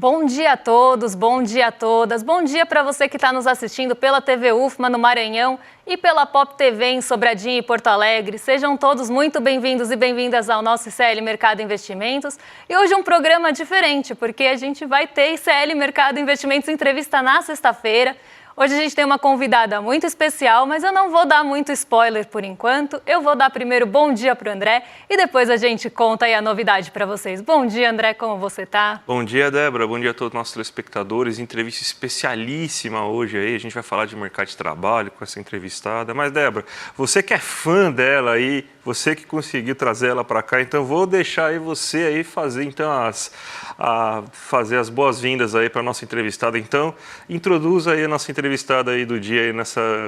Bom dia a todos, bom dia a todas. Bom dia para você que está nos assistindo pela TV UFMA no Maranhão e pela Pop TV em Sobradinho e Porto Alegre. Sejam todos muito bem-vindos e bem-vindas ao nosso ICL Mercado Investimentos. E hoje um programa diferente, porque a gente vai ter ICL Mercado Investimentos entrevista na sexta-feira. Hoje a gente tem uma convidada muito especial, mas eu não vou dar muito spoiler por enquanto. Eu vou dar primeiro bom dia para o André e depois a gente conta aí a novidade para vocês. Bom dia, André, como você tá? Bom dia, Débora. Bom dia a todos os nossos telespectadores. Entrevista especialíssima hoje aí. A gente vai falar de mercado de trabalho com essa entrevistada. Mas, Débora, você que é fã dela aí, você que conseguiu trazer ela para cá, então vou deixar aí você aí fazer então fazer as boas-vindas aí para a nossa entrevistada. Então, introduza aí a nossa entrevistada aí do dia aí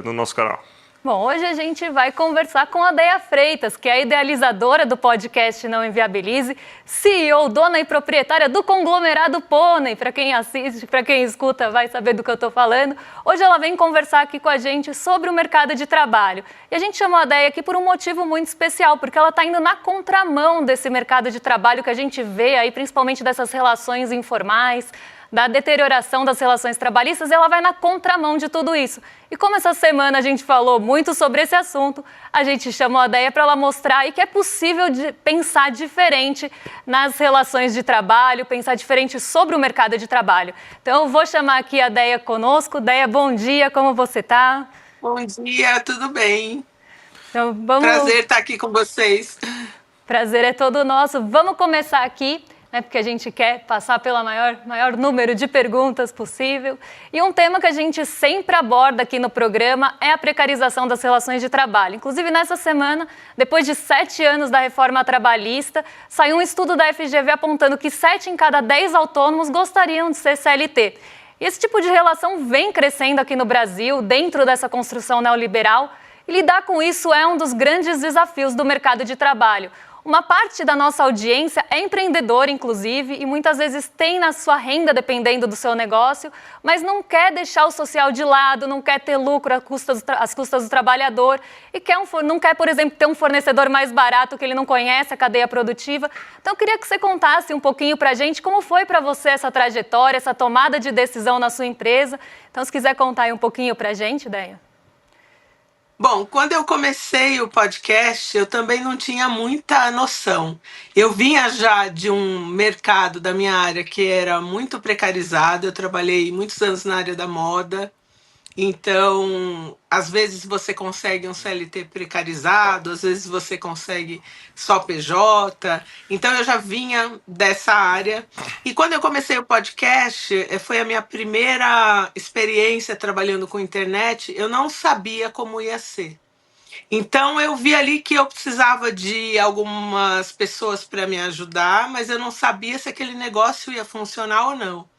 no nosso canal. Bom, hoje a gente vai conversar com a Deia Freitas, que é a idealizadora do podcast Não Inviabilize, CEO, dona e proprietária do conglomerado Pônei. Para quem assiste, para quem escuta, vai saber do que eu estou falando. Hoje ela vem conversar aqui com a gente sobre o mercado de trabalho. E a gente chamou a Deia aqui por um motivo muito especial, porque ela está indo na contramão desse mercado de trabalho que a gente vê aí, principalmente dessas relações informais, da deterioração das relações trabalhistas, ela vai na contramão de tudo isso. E como essa semana a gente falou muito sobre esse assunto, a gente chamou a Deia para ela mostrar aí que é possível pensar diferente nas relações de trabalho, pensar diferente sobre o mercado de trabalho. Então eu vou chamar aqui a Deia conosco. Deia, bom dia, como você está? Bom dia, tudo bem? Então, Prazer estar aqui com vocês. Prazer é todo nosso. Vamos começar aqui, porque a gente quer passar pelo maior número de perguntas possível. E um tema que a gente sempre aborda aqui no programa é a precarização das relações de trabalho. Inclusive, nessa semana, depois de 7 anos da reforma trabalhista, saiu um estudo da FGV apontando que 7 em cada 10 autônomos gostariam de ser CLT. E esse tipo de relação vem crescendo aqui no Brasil, dentro dessa construção neoliberal, e lidar com isso é um dos grandes desafios do mercado de trabalho. Uma parte da nossa audiência é empreendedora, inclusive, e muitas vezes tem na sua renda dependendo do seu negócio, mas não quer deixar o social de lado, não quer ter lucro às custas do trabalhador e não quer, por exemplo, ter um fornecedor mais barato que ele não conhece, a cadeia produtiva. Então, eu queria que você contasse um pouquinho para a gente como foi para você essa trajetória, essa tomada de decisão na sua empresa. Então, se quiser contar aí um pouquinho para a gente, Deia. Bom, quando eu comecei o podcast, eu também não tinha muita noção. Eu vinha já de um mercado da minha área que era muito precarizado. Eu trabalhei muitos anos na área da moda. Então, às vezes você consegue um CLT precarizado, às vezes você consegue só PJ. Então, eu já vinha dessa área. E quando eu comecei o podcast, foi a minha primeira experiência trabalhando com internet. Eu não sabia como ia ser. Então, eu vi ali que eu precisava de algumas pessoas para me ajudar, mas eu não sabia se aquele negócio ia funcionar ou não.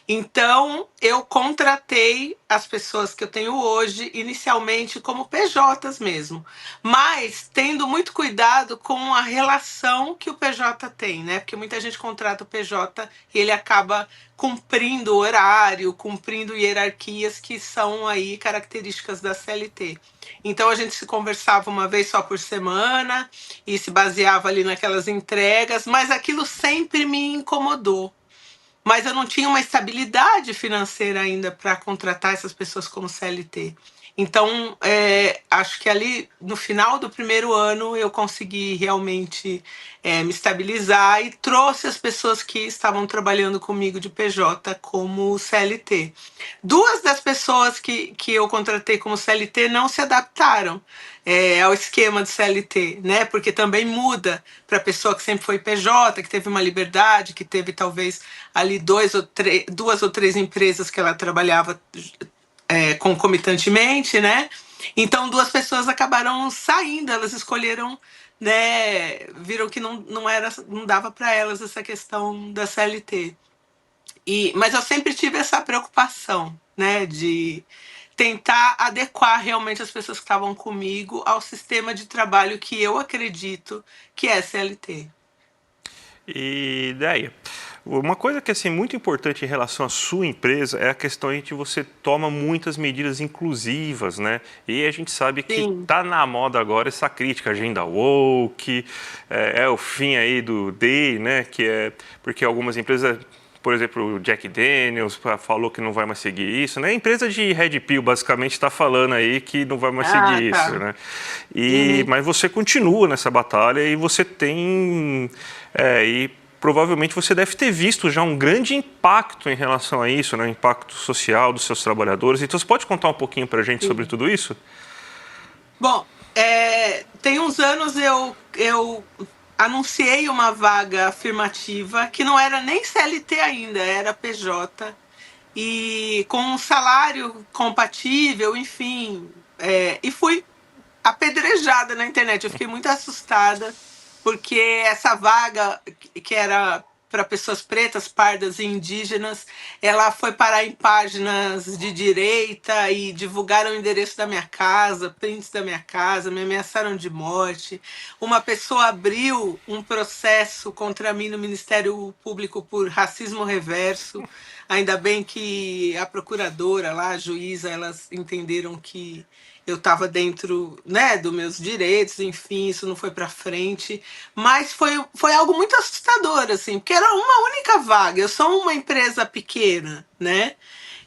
Então, eu contratei as pessoas que eu tenho hoje, inicialmente como PJs mesmo, mas tendo muito cuidado com a relação que o PJ tem, né? Porque muita gente contrata o PJ e ele acaba cumprindo horário, cumprindo hierarquias que são aí características da CLT. Então, a gente se conversava uma vez só por semana e se baseava ali naquelas entregas, mas aquilo sempre me incomodou. Mas eu não tinha uma estabilidade financeira ainda para contratar essas pessoas como CLT. Então, acho que ali no final do primeiro ano eu consegui realmente me estabilizar e trouxe as pessoas que estavam trabalhando comigo de PJ como CLT. 2 das pessoas que eu contratei como CLT não se adaptaram ao esquema de CLT, né? Porque também muda para a pessoa que sempre foi PJ, que teve uma liberdade, que teve talvez ali 2 ou 3 empresas que ela trabalhava concomitantemente, né? Então 2 pessoas acabaram saindo, elas escolheram, né? Viram que não dava para elas essa questão da CLT. Mas eu sempre tive essa preocupação, né? De tentar adequar realmente as pessoas que estavam comigo ao sistema de trabalho que eu acredito que é CLT. E Deia, uma coisa que é assim, muito importante em relação à sua empresa é a questão de que você toma muitas medidas inclusivas, né? E a gente sabe que está na moda agora essa crítica, agenda woke, é o fim aí do day, né? Que é porque algumas empresas por exemplo, o Jack Daniels falou que não vai mais seguir isso, né? A empresa de Red Pill basicamente está falando aí que não vai mais seguir tá. isso, né? Mas você continua nessa batalha e você tem... e provavelmente você deve ter visto já um grande impacto em relação a isso, né? O impacto social dos seus trabalhadores. Então, você pode contar um pouquinho para a gente sobre tudo isso? Bom, tem uns anos eu anunciei uma vaga afirmativa que não era nem CLT ainda, era PJ, e com um salário compatível, enfim, e fui apedrejada na internet. Eu fiquei muito assustada, porque essa vaga, que era para pessoas pretas, pardas e indígenas, ela foi parar em páginas de direita e divulgaram o endereço da minha casa, prints da minha casa, me ameaçaram de morte. Uma pessoa abriu um processo contra mim no Ministério Público por racismo reverso. Ainda bem que a procuradora lá, a juíza, elas entenderam que eu estava dentro, né, dos meus direitos, enfim, isso não foi para frente. Mas foi algo muito assustador, assim, porque era uma única vaga. Eu sou uma empresa pequena, né?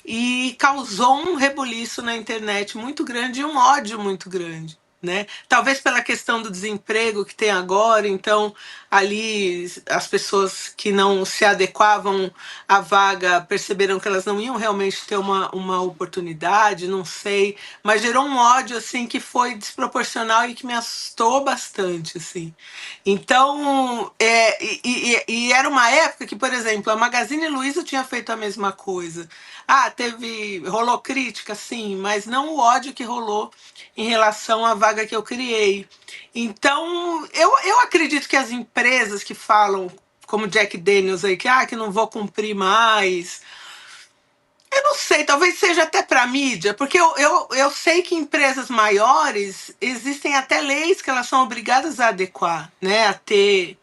E causou um rebuliço na internet muito grande e um ódio muito grande, né? Talvez pela questão do desemprego que tem agora, então ali as pessoas que não se adequavam à vaga perceberam que elas não iam realmente ter uma oportunidade, não sei, mas gerou um ódio assim que foi desproporcional e que me assustou bastante, assim. Então, e era uma época que, por exemplo, a Magazine Luiza tinha feito a mesma coisa. Rolou crítica, sim, mas não o ódio que rolou em relação à vaga que eu criei. Então, eu acredito que as empresas que falam, como Jack Daniels aí, que não vou cumprir mais, eu não sei, talvez seja até para mídia, porque eu sei que em empresas maiores existem até leis que elas são obrigadas a adequar, né? A ter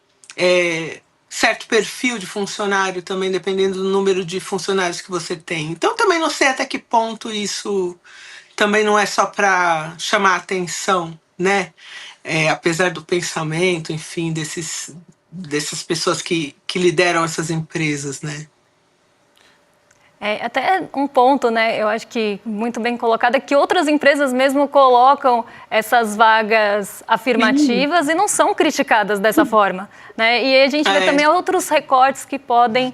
certo perfil de funcionário também, dependendo do número de funcionários que você tem. Então também não sei até que ponto isso também não é só para chamar atenção, né? Apesar do pensamento, enfim, dessas pessoas que lideram essas empresas, né? Até um ponto, né, eu acho que muito bem colocado, é que outras empresas mesmo colocam essas vagas afirmativas e não são criticadas dessa forma, né? E a gente vê também outros recortes que podem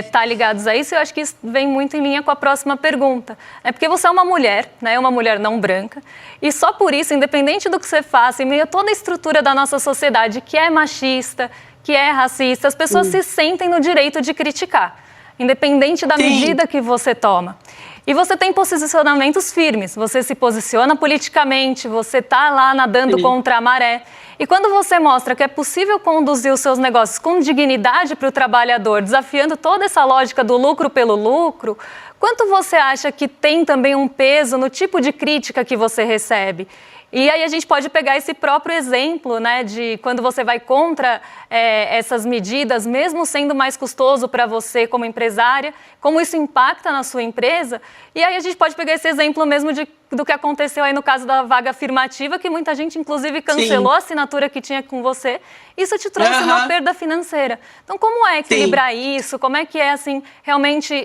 estar ligados a isso, e eu acho que isso vem muito em linha com a próxima pergunta. Porque você é uma mulher, né, uma mulher não branca, e só por isso, independente do que você faça, em meio a toda a estrutura da nossa sociedade que é machista, que é racista, as pessoas se sentem no direito de criticar, independente da medida que você toma. E você tem posicionamentos firmes, você se posiciona politicamente, você está lá nadando contra a maré. E quando você mostra que é possível conduzir os seus negócios com dignidade para o trabalhador, desafiando toda essa lógica do lucro pelo lucro, quanto você acha que tem também um peso no tipo de crítica que você recebe? E aí a gente pode pegar esse próprio exemplo, né, de quando você vai contra essas medidas, mesmo sendo mais custoso para você como empresária, como isso impacta na sua empresa. E aí a gente pode pegar esse exemplo mesmo do que aconteceu aí no caso da vaga afirmativa, que muita gente, inclusive, cancelou a assinatura que tinha com você. Isso te trouxe uma perda financeira. Então, como é equilibrar isso? Como é que é, assim, realmente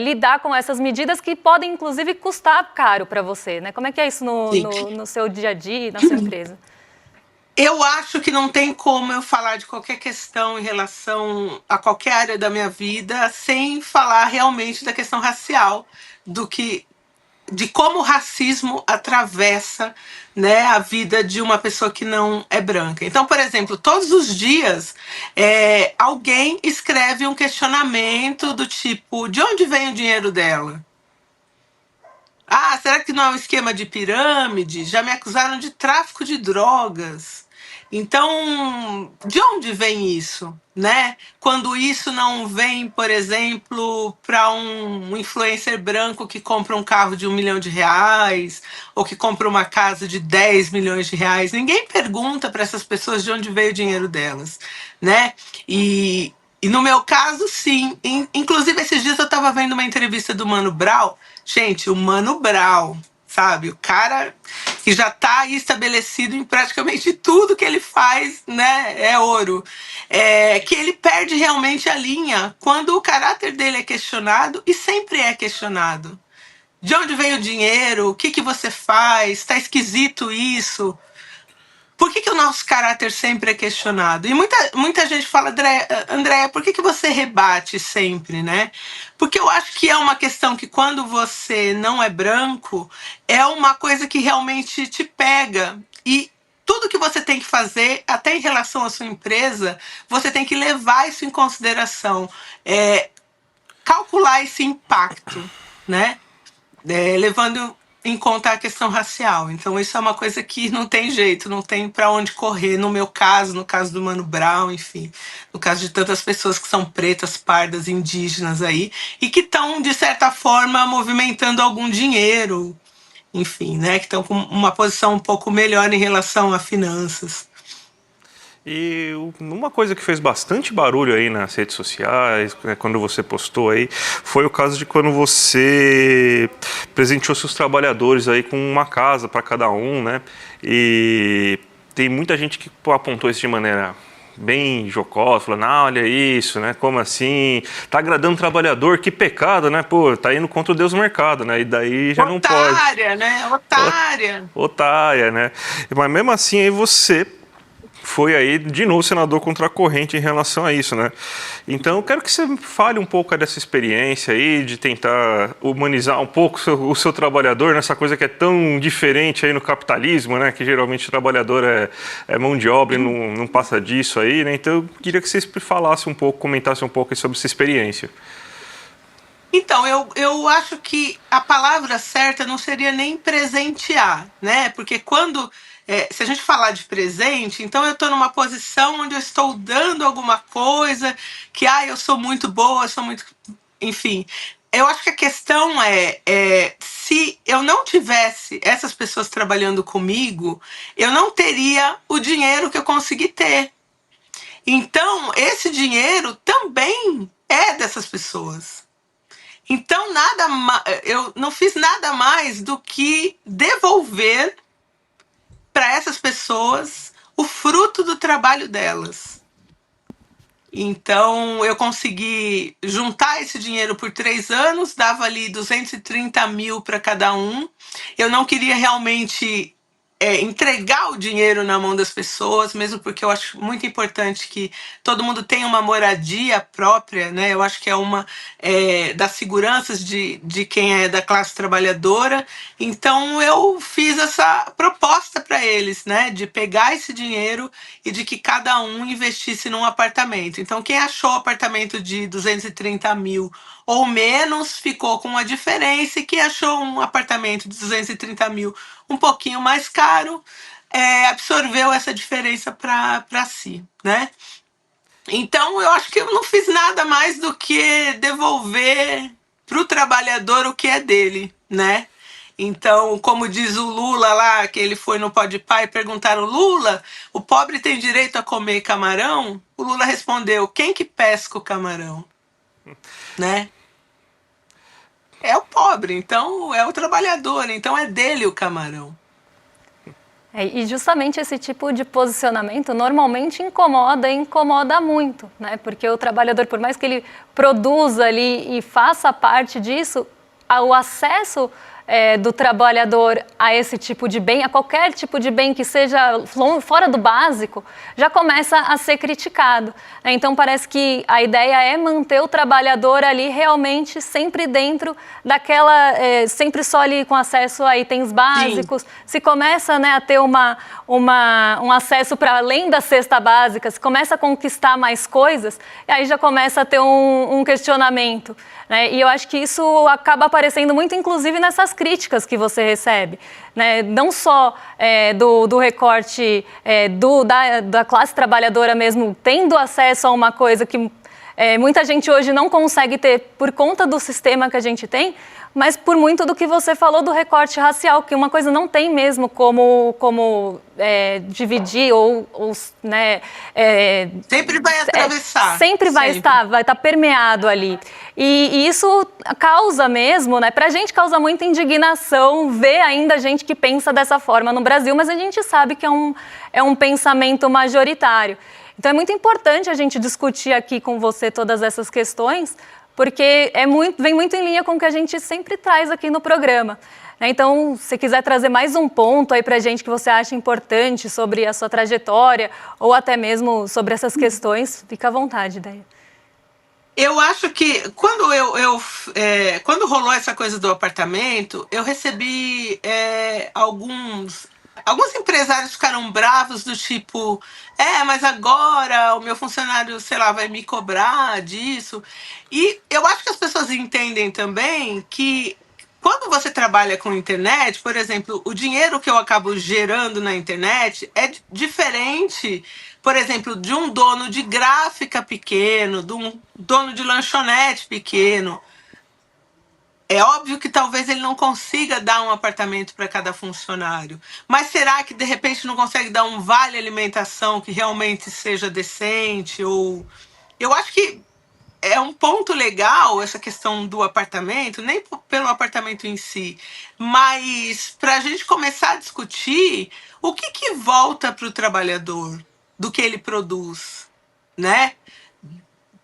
lidar com essas medidas que podem, inclusive, custar caro para você, né? Como é que é isso no seu dia a dia, na sua empresa? Eu acho que não tem como eu falar de qualquer questão em relação a qualquer área da minha vida sem falar realmente da questão racial, de como o racismo atravessa, né, a vida de uma pessoa que não é branca. Então, por exemplo, todos os dias alguém escreve um questionamento do tipo: de onde vem o dinheiro dela? Será que não é um esquema de pirâmide? Já me acusaram de tráfico de drogas. Então, de onde vem isso, né? Quando isso não vem, por exemplo, para um influencer branco que compra um carro de R$1 milhão, ou que compra uma casa de R$10 milhões, ninguém pergunta para essas pessoas de onde veio o dinheiro delas, né? E no meu caso, sim. Inclusive, esses dias eu estava vendo uma entrevista do Mano Brown. Gente, o Mano Brown sabe? O cara que já está aí estabelecido em praticamente tudo que ele faz, né? É ouro. Que ele perde realmente a linha quando o caráter dele é questionado, e sempre é questionado. De onde vem o dinheiro? O que você faz? Está esquisito isso? Por que o nosso caráter sempre é questionado? E muita gente fala, Andréia, por que você rebate sempre, né? Porque eu acho que é uma questão que quando você não é branco, é uma coisa que realmente te pega. E tudo que você tem que fazer, até em relação à sua empresa, você tem que levar isso em consideração. Calcular esse impacto, né? Levando em conta a questão racial. Então, isso é uma coisa que não tem jeito, não tem para onde correr. No meu caso, no caso do Mano Brown, enfim, no caso de tantas pessoas que são pretas, pardas, indígenas aí, e que estão, de certa forma, movimentando algum dinheiro, enfim, né, que estão com uma posição um pouco melhor em relação a finanças. E uma coisa que fez bastante barulho aí nas redes sociais, quando você postou aí, foi o caso de quando você presenteou seus trabalhadores aí com uma casa para cada um, né? E tem muita gente que apontou isso de maneira bem jocosa, falando, olha isso, né? Como assim? Tá agradando o trabalhador, que pecado, né? Pô, tá indo contra o Deus do mercado, né? E daí já não pode. Otária, né? Otária. Otária, né? Mas mesmo assim aí você foi aí, de novo, senador contra a corrente em relação a isso, né? Então, eu quero que você fale um pouco dessa experiência aí, de tentar humanizar um pouco o seu trabalhador, nessa coisa que é tão diferente aí no capitalismo, né? Que geralmente o trabalhador é mão de obra e não passa disso aí, né? Então, eu queria que você falasse um pouco, comentasse um pouco sobre essa experiência. Então, eu acho que a palavra certa não seria nem presentear, né? Porque quando... se a gente falar de presente, então eu estou numa posição onde eu estou dando alguma coisa, que eu sou muito boa, eu sou muito... Enfim, eu acho que a questão se eu não tivesse essas pessoas trabalhando comigo, eu não teria o dinheiro que eu consegui ter. Então, esse dinheiro também é dessas pessoas. Então, eu não fiz nada mais do que devolver para essas pessoas o fruto do trabalho delas. Então, eu consegui juntar esse dinheiro por 3 anos, dava ali 230 mil para cada um. Eu não queria realmente entregar o dinheiro na mão das pessoas, mesmo porque eu acho muito importante que todo mundo tenha uma moradia própria, né? Eu acho que é uma das seguranças de quem é da classe trabalhadora. Então eu fiz essa proposta para eles, né? De pegar esse dinheiro e de que cada um investisse num apartamento. Então quem achou apartamento de 230 mil ou menos ficou com uma diferença, e quem achou um apartamento de 230 mil um pouquinho mais caro, absorveu essa diferença para si, né? Então, eu acho que eu não fiz nada mais do que devolver para o trabalhador o que é dele, né? Então, como diz o Lula lá, que ele foi no Podpah e perguntaram, Lula, o pobre tem direito a comer camarão? O Lula respondeu, quem que pesca o camarão? Né? É o pobre, então é o trabalhador, então é dele o camarão. E justamente esse tipo de posicionamento normalmente incomoda muito, né? Porque o trabalhador, por mais que ele produza ali e faça parte disso, o acesso do trabalhador a esse tipo de bem, a qualquer tipo de bem que seja fora do básico, já começa a ser criticado. Então parece que a ideia é manter o trabalhador ali realmente sempre dentro daquela, sempre só ali com acesso a itens básicos. Sim. Se começa, né, a ter um acesso para além da cesta básica, se começa a conquistar mais coisas, aí já começa a ter um questionamento. Né? E eu acho que isso acaba aparecendo muito, inclusive, nessas críticas que você recebe. Né? Não só do recorte da classe trabalhadora mesmo, tendo acesso a uma coisa que muita gente hoje não consegue ter por conta do sistema que a gente tem, mas por muito do que você falou do recorte racial, que uma coisa não tem mesmo como dividir né, sempre vai atravessar. Sempre vai estar permeado ali. E isso causa mesmo, né? Pra gente causa muita indignação ver ainda gente que pensa dessa forma no Brasil, mas a gente sabe que é um pensamento majoritário. Então é muito importante a gente discutir aqui com você todas essas questões, porque vem muito em linha com o que a gente sempre traz aqui no programa. Então, se quiser trazer mais um ponto aí pra gente que você acha importante sobre a sua trajetória, ou até mesmo sobre essas questões, fica à vontade, Déia. Eu acho que quando rolou essa coisa do apartamento, eu recebi alguns empresários ficaram bravos do tipo, mas agora o meu funcionário, sei lá, vai me cobrar disso. E eu acho que as pessoas entendem também que quando você trabalha com internet, por exemplo, o dinheiro que eu acabo gerando na internet é diferente, por exemplo, de um dono de gráfica pequeno, de um dono de lanchonete pequeno. É óbvio que talvez ele não consiga dar um apartamento para cada funcionário. Mas será que, de repente, não consegue dar um vale alimentação que realmente seja decente? Eu acho que é um ponto legal essa questão do apartamento, nem pelo apartamento em si, mas para a gente começar a discutir o que volta para o trabalhador do que ele produz, né?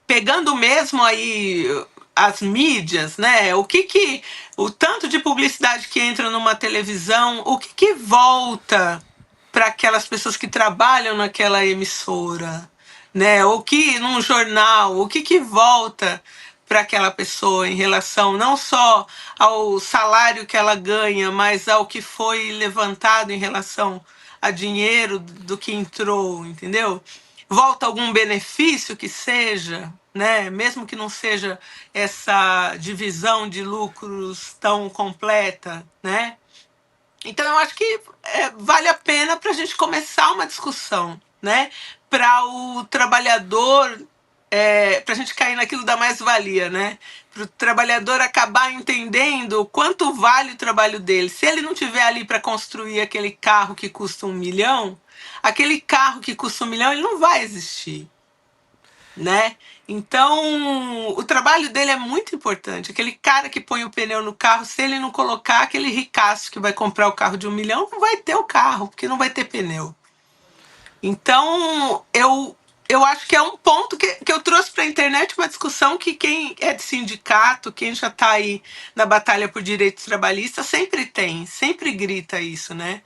Pegando mesmo aí as mídias, né? O tanto de publicidade que entra numa televisão, o que volta para aquelas pessoas que trabalham naquela emissora, né? O que num jornal, o que volta para aquela pessoa em relação não só ao salário que ela ganha, mas ao que foi levantado em relação a dinheiro do que entrou, entendeu? Volta algum benefício que seja, né? Mesmo que não seja essa divisão de lucros tão completa, né? Então eu acho que vale a pena para a gente começar uma discussão, né? Para o trabalhador, para a gente cair naquilo da mais-valia, né? Para o trabalhador acabar entendendo quanto vale o trabalho dele. Se ele não tiver ali para construir aquele carro que custa 1 milhão, aquele carro que custa 1 milhão, ele não vai existir, né? Então, o trabalho dele é muito importante. Aquele cara que põe o pneu no carro, se ele não colocar, aquele ricaço que vai comprar o carro de 1 milhão, não vai ter o carro, porque não vai ter pneu. Então, eu acho que é um ponto que eu trouxe para a internet, uma discussão que quem é de sindicato, quem já está aí na batalha por direitos trabalhistas, sempre grita isso, né?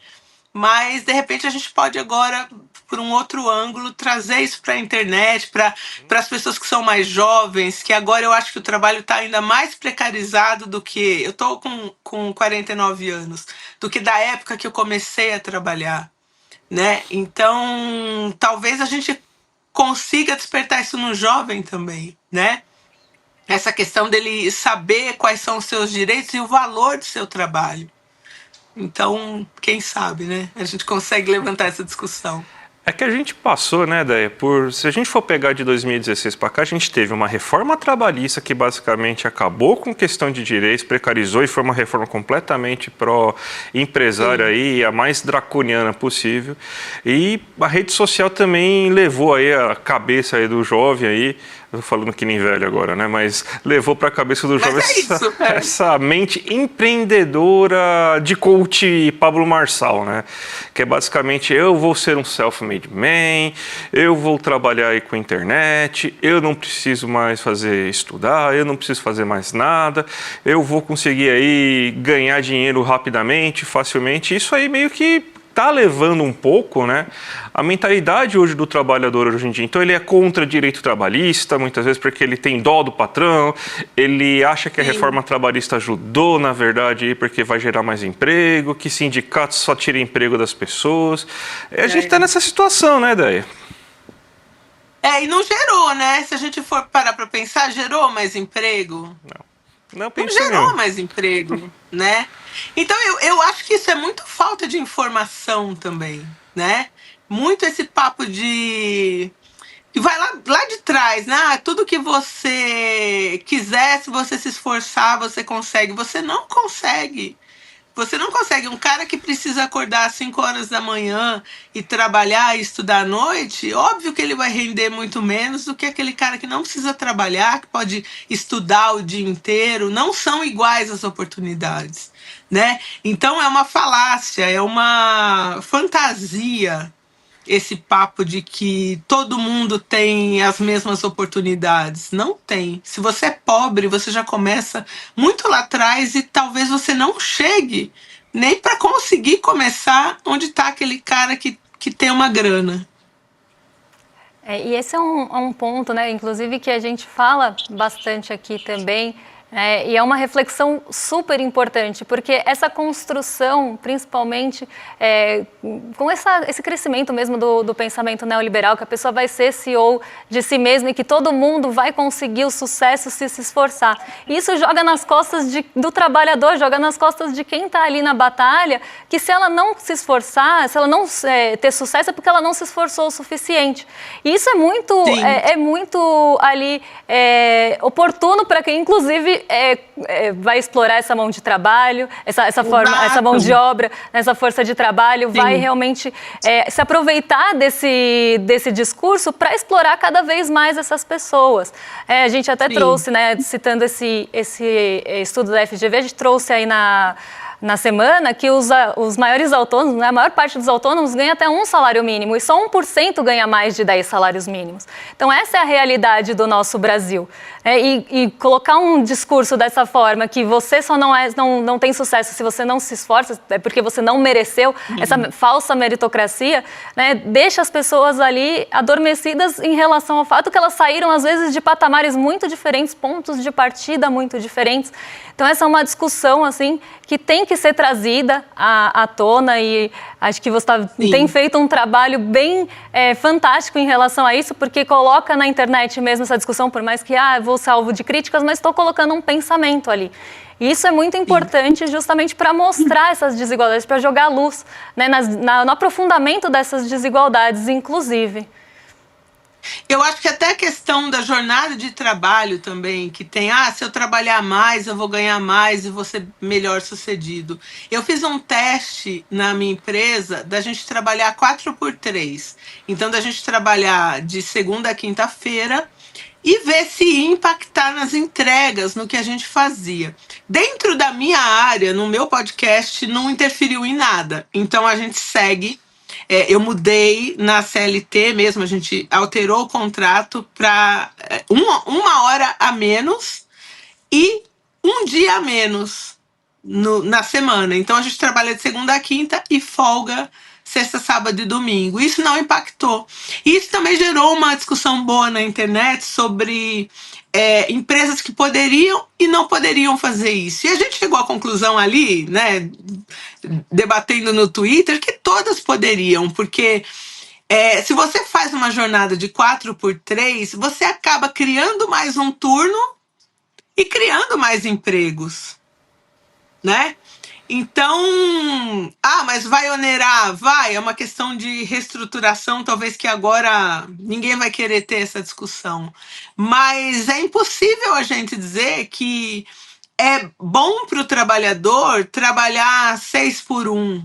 Mas, de repente, a gente pode agora, por um outro ângulo, trazer isso para a internet, para as pessoas que são mais jovens, que agora eu acho que o trabalho está ainda mais precarizado do que... Eu estou com 49 anos, do que da época que eu comecei a trabalhar, né? Então, talvez a gente consiga despertar isso no jovem também, né? Essa questão dele saber quais são os seus direitos e o valor do seu trabalho. Então, quem sabe, né? A gente consegue levantar essa discussão. É que a gente passou, né, Déia, se a gente for pegar de 2016 para cá, a gente teve uma reforma trabalhista que basicamente acabou com questão de direitos, precarizou e foi uma reforma completamente pró-empresária aí, a mais draconiana possível. E a rede social também levou aí a cabeça aí do jovem aí, eu tô falando que nem velho agora, né? Mas levou para a cabeça do jovem essa mente empreendedora de coach Pablo Marçal, né? Que é basicamente, eu vou ser um self-made man, eu vou trabalhar aí com internet, eu não preciso mais estudar, eu não preciso fazer mais nada, eu vou conseguir aí ganhar dinheiro rapidamente, facilmente. Isso aí meio que está levando um pouco, né, a mentalidade hoje do trabalhador hoje em dia. Então ele é contra direito trabalhista, muitas vezes porque ele tem dó do patrão, ele acha que a reforma trabalhista ajudou, na verdade, porque vai gerar mais emprego, que sindicatos só tiram emprego das pessoas. E a gente está nessa situação, né, Déia? E não gerou, né? Se a gente for parar para pensar, gerou mais emprego? Não gerou mais emprego, né? Então, eu acho que isso é muito falta de informação também, né? Muito esse papo de que vai lá de trás, né? Ah, tudo que você quiser, se você se esforçar, você consegue. Você não consegue. Você não consegue. Um cara que precisa acordar às 5 horas da manhã e trabalhar e estudar à noite, óbvio que ele vai render muito menos do que aquele cara que não precisa trabalhar, que pode estudar o dia inteiro. Não são iguais as oportunidades, né? Então é uma falácia, é uma fantasia esse papo de que todo mundo tem as mesmas oportunidades. Não tem. Se você é pobre, você já começa muito lá atrás e talvez você não chegue nem para conseguir começar onde está aquele cara que tem uma grana. E esse é um ponto, né, inclusive, que a gente fala bastante aqui também, e é uma reflexão super importante, porque essa construção, principalmente com esse crescimento mesmo do pensamento neoliberal, que a pessoa vai ser CEO de si mesma e que todo mundo vai conseguir o sucesso se esforçar. Isso joga nas costas do trabalhador, joga nas costas de quem está ali na batalha, que se ela não se esforçar, se ela não ter sucesso, é porque ela não se esforçou o suficiente. E isso é muito ali oportuno para quem, inclusive, vai explorar essa mão de trabalho, essa mão de obra, essa força de trabalho, Sim. vai realmente se aproveitar desse discurso para explorar cada vez mais essas pessoas. A gente até Sim. trouxe, né, citando esse estudo da FGV, a gente trouxe aí na semana que os maiores autônomos, né, a maior parte dos autônomos ganha até 1 salário mínimo e só 1% ganha mais de 10 salários mínimos. Então essa é a realidade do nosso Brasil. E colocar um discurso dessa forma, que você só não tem sucesso se você não se esforça, é porque você não mereceu, essa falsa meritocracia, né, deixa as pessoas ali adormecidas em relação ao fato que elas saíram às vezes de patamares muito diferentes, pontos de partida muito diferentes. Então essa é uma discussão assim que tem que ser trazida à tona, e acho que você tem feito um trabalho bem fantástico em relação a isso, porque coloca na internet mesmo essa discussão, por mais que vou ser alvo de críticas, mas estou colocando um pensamento ali. E isso é muito importante justamente para mostrar essas desigualdades, para jogar luz, né, no aprofundamento dessas desigualdades, inclusive. Eu acho que até a questão da jornada de trabalho também, que tem, se eu trabalhar mais, eu vou ganhar mais e vou ser melhor sucedido. Eu fiz um teste na minha empresa da gente trabalhar 4x3. Então, da gente trabalhar de segunda a quinta-feira e ver se ia impactar nas entregas, no que a gente fazia. Dentro da minha área, no meu podcast, não interferiu em nada. Então, a gente segue. Eu mudei na CLT mesmo, a gente alterou o contrato para uma hora a menos e um dia a menos na semana. Então a gente trabalha de segunda a quinta e folga sexta, sábado e domingo. Isso não impactou. E isso também gerou uma discussão boa na internet sobre empresas que poderiam e não poderiam fazer isso. E a gente chegou à conclusão ali, né, debatendo no Twitter, que todas poderiam, porque se você faz uma jornada de 4x3, você acaba criando mais um turno e criando mais empregos, né? Então, mas vai onerar? Vai, é uma questão de reestruturação, talvez que agora ninguém vai querer ter essa discussão. Mas é impossível a gente dizer que é bom para o trabalhador trabalhar 6x1,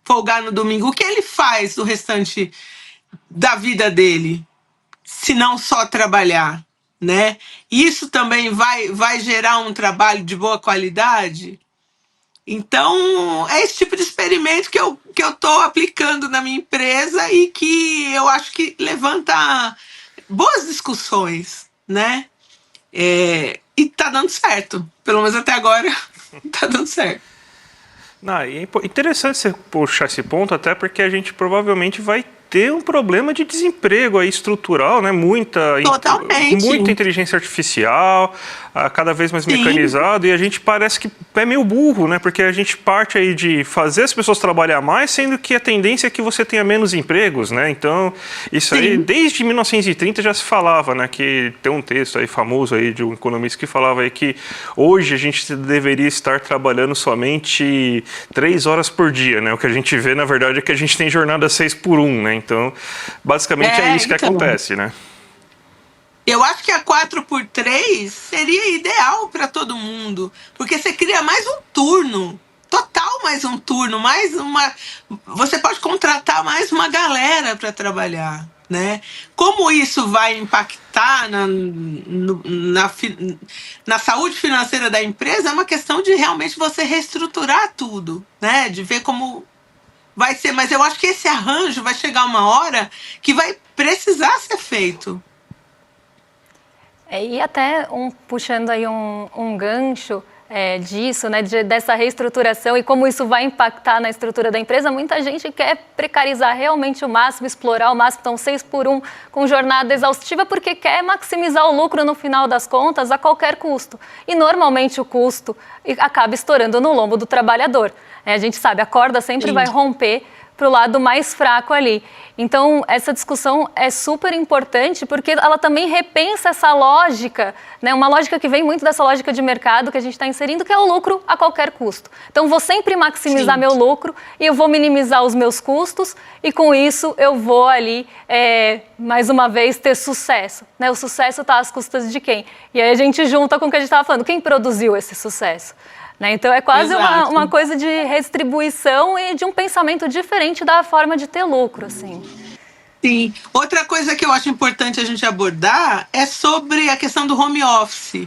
folgar no domingo. O que ele faz no restante da vida dele, se não só trabalhar, né? Isso também vai gerar um trabalho de boa qualidade? Então, é esse tipo de experimento que eu estou aplicando na minha empresa e que eu acho que levanta boas discussões, né? E está dando certo. Pelo menos até agora está dando certo. É interessante você puxar esse ponto, até porque a gente provavelmente vai ter um problema de desemprego aí estrutural, né? Muita inteligência artificial, cada vez mais mecanizado, e a gente parece que é meio burro, né? Porque a gente parte aí de fazer as pessoas trabalhar mais, sendo que a tendência é que você tenha menos empregos, né? Então, isso aí, desde 1930 já se falava, né? Que tem um texto aí famoso aí de um economista que falava aí que hoje a gente deveria estar trabalhando somente 3 horas por dia, né? O que a gente vê, na verdade, é que a gente tem jornada 6x1, né? Então, basicamente é isso que acontece, né? Eu acho que a 4x3 seria ideal para todo mundo, porque você cria mais um turno, total mais um turno, mais uma. Você pode contratar mais uma galera para trabalhar, né? Como isso vai impactar na saúde financeira da empresa é uma questão de realmente você reestruturar tudo, né? De ver como vai ser. Mas eu acho que esse arranjo vai chegar uma hora que vai precisar ser feito. E até puxando aí um gancho disso, né, dessa reestruturação e como isso vai impactar na estrutura da empresa, muita gente quer precarizar realmente o máximo, explorar o máximo, então 6x1 com jornada exaustiva, porque quer maximizar o lucro no final das contas a qualquer custo. E normalmente o custo acaba estourando no lombo do trabalhador. A gente sabe, a corda sempre vai romper para o lado mais fraco ali. Então, essa discussão é super importante porque ela também repensa essa lógica, né? Uma lógica que vem muito dessa lógica de mercado que a gente está inserindo, que é o lucro a qualquer custo. Então, vou sempre maximizar meu lucro e eu vou minimizar os meus custos e, com isso, eu vou ali, mais uma vez, ter sucesso, né? O sucesso está às custas de quem? E aí a gente junta com o que a gente estava falando. Quem produziu esse sucesso? Né? Então, é quase uma coisa de redistribuição e de um pensamento diferente da forma de ter lucro, assim. Sim. Outra coisa que eu acho importante a gente abordar é sobre a questão do home office,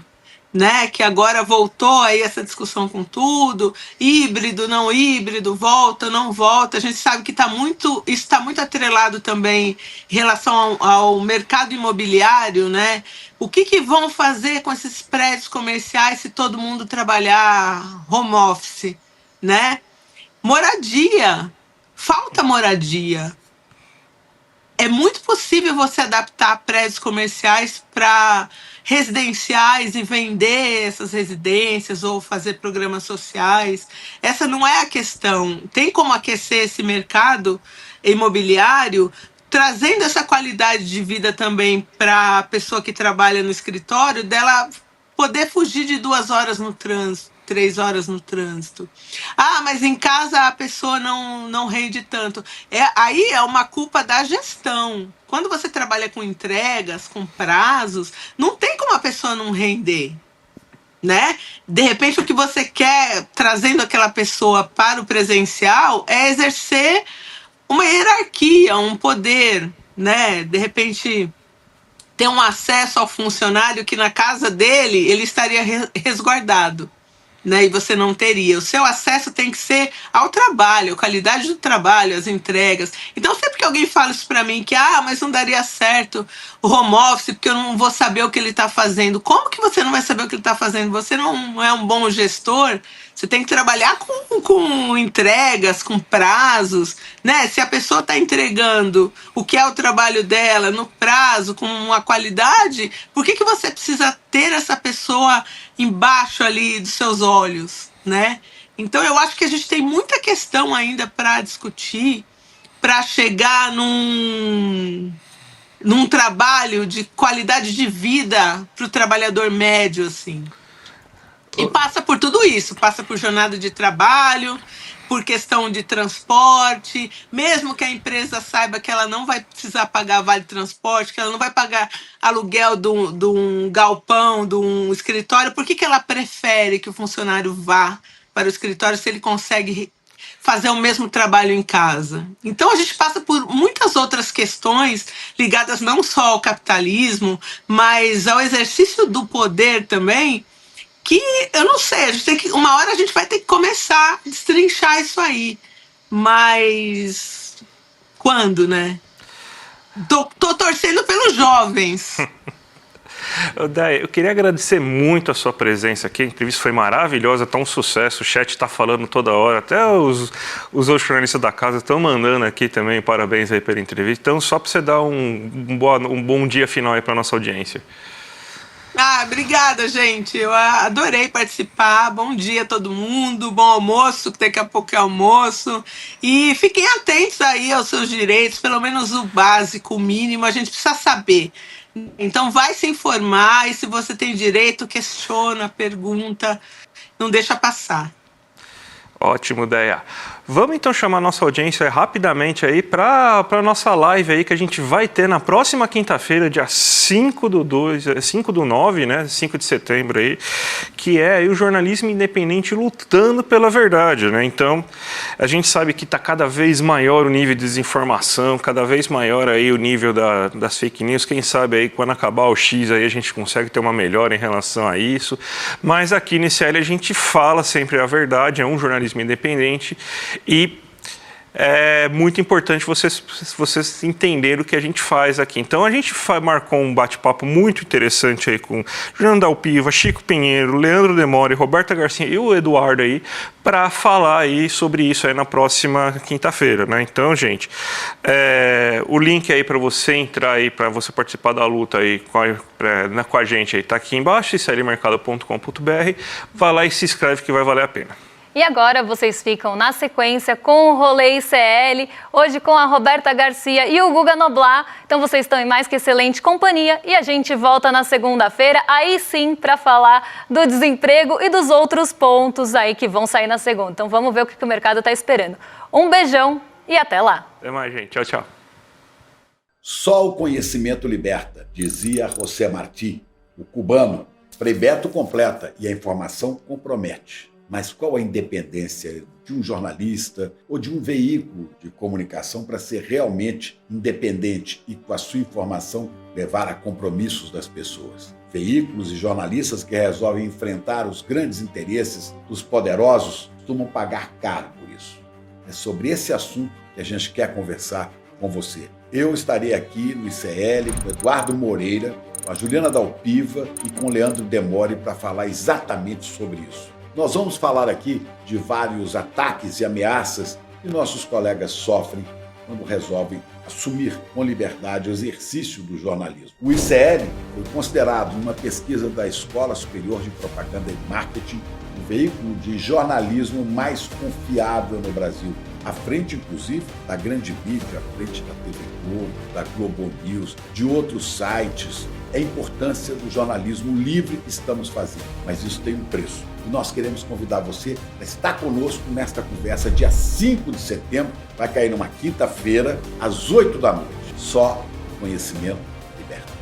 né? Que agora voltou aí essa discussão com tudo, híbrido, não híbrido, volta, não volta. A gente sabe que isso está muito atrelado também em relação ao mercado imobiliário, né? O que vão fazer com esses prédios comerciais se todo mundo trabalhar home office, né? Moradia. Falta moradia. É muito possível você adaptar prédios comerciais para residenciais e vender essas residências ou fazer programas sociais. Essa não é a questão. Tem como aquecer esse mercado imobiliário, trazendo essa qualidade de vida também para a pessoa que trabalha no escritório, dela poder fugir de 2 horas no trânsito, 3 horas no trânsito. Ah, mas em casa a pessoa não rende tanto. Aí é uma culpa da gestão. Quando você trabalha com entregas, com prazos, não tem como a pessoa não render, né? De repente, o que você quer, trazendo aquela pessoa para o presencial, é exercer uma hierarquia, um poder, né? De repente, ter um acesso ao funcionário que na casa dele ele estaria resguardado, né? E você não teria. O seu acesso tem que ser ao trabalho, a qualidade do trabalho, as entregas. Então, sempre que alguém fala isso para mim, que mas não daria certo o home office, porque eu não vou saber o que ele está fazendo. Como que você não vai saber o que ele está fazendo? Você não é um bom gestor? Você tem que trabalhar com entregas, com prazos, né? Se a pessoa está entregando o que é o trabalho dela no prazo, com uma qualidade, por que você precisa ter essa pessoa embaixo ali dos seus olhos, né? Então, eu acho que a gente tem muita questão ainda para discutir, para chegar num trabalho de qualidade de vida para o trabalhador médio, assim. E passa por tudo isso, passa por jornada de trabalho, por questão de transporte, mesmo que a empresa saiba que ela não vai precisar pagar vale transporte, que ela não vai pagar aluguel de um galpão, de um escritório, por que ela prefere que o funcionário vá para o escritório se ele consegue fazer o mesmo trabalho em casa? Então a gente passa por muitas outras questões ligadas não só ao capitalismo, mas ao exercício do poder também, que eu não sei, a gente tem que, uma hora a gente vai ter que começar a destrinchar isso aí. Mas quando, né? Tô torcendo pelos jovens. Day, eu queria agradecer muito a sua presença aqui. A entrevista foi maravilhosa, tá um sucesso. O chat está falando toda hora. Até os outros jornalistas da casa estão mandando aqui também parabéns aí pela entrevista. Então, só para você dar um bom dia final aí para nossa audiência. Obrigada, gente. Eu adorei participar. Bom dia a todo mundo. Bom almoço, que daqui a pouco é almoço. E fiquem atentos aí aos seus direitos, pelo menos o básico, o mínimo, a gente precisa saber. Então, vai se informar e se você tem direito, questiona, pergunta, não deixa passar. Ótimo, Deia. Vamos então chamar a nossa audiência rapidamente aí para a nossa live aí que a gente vai ter na próxima quinta-feira, dia 5/9, né? 5 de setembro aí, que é aí o jornalismo independente lutando pela verdade, né? Então, a gente sabe que está cada vez maior o nível de desinformação, cada vez maior aí o nível das fake news. Quem sabe aí quando acabar o X aí a gente consegue ter uma melhora em relação a isso. Mas aqui nesse ICL a gente fala sempre a verdade, é um jornalismo independente e é muito importante vocês entenderem o que a gente faz aqui. Então a gente marcou um bate-papo muito interessante aí com Juliana Dalpiva, Chico Pinheiro, Leandro Demore, Roberta Garcia e o Eduardo aí para falar aí sobre isso aí na próxima quinta-feira, né? Então, gente, o link aí para você entrar aí, para você participar da luta aí com a gente aí, tá aqui embaixo, iclmercado.com.br. Vai lá e se inscreve que vai valer a pena. E agora vocês ficam na sequência com o Rolê ICL, hoje com a Roberta Garcia e o Guga Noblar. Então vocês estão em mais que excelente companhia e a gente volta na segunda-feira, aí sim, para falar do desemprego e dos outros pontos aí que vão sair na segunda. Então vamos ver o que o mercado está esperando. Um beijão e até lá. Até mais, gente. Tchau, tchau. Só o conhecimento liberta, dizia José Martí, o cubano. Frei Beto completa e a informação compromete. Mas qual a independência de um jornalista ou de um veículo de comunicação para ser realmente independente e, com a sua informação, levar a compromissos das pessoas? Veículos e jornalistas que resolvem enfrentar os grandes interesses dos poderosos costumam pagar caro por isso. É sobre esse assunto que a gente quer conversar com você. Eu estarei aqui no ICL com Eduardo Moreira, com a Juliana Dalpiva e com o Leandro Demore para falar exatamente sobre isso. Nós vamos falar aqui de vários ataques e ameaças que nossos colegas sofrem quando resolvem assumir com liberdade o exercício do jornalismo. O ICL foi considerado, numa pesquisa da Escola Superior de Propaganda e Marketing, o veículo de jornalismo mais confiável no Brasil, à frente, inclusive, da grande mídia, à frente da TV Globo, da Globo News, de outros sites. É a importância do jornalismo livre que estamos fazendo, mas isso tem um preço. E nós queremos convidar você a estar conosco nesta conversa dia 5 de setembro, vai cair numa quinta-feira, às 8 da noite. Só conhecimento liberta.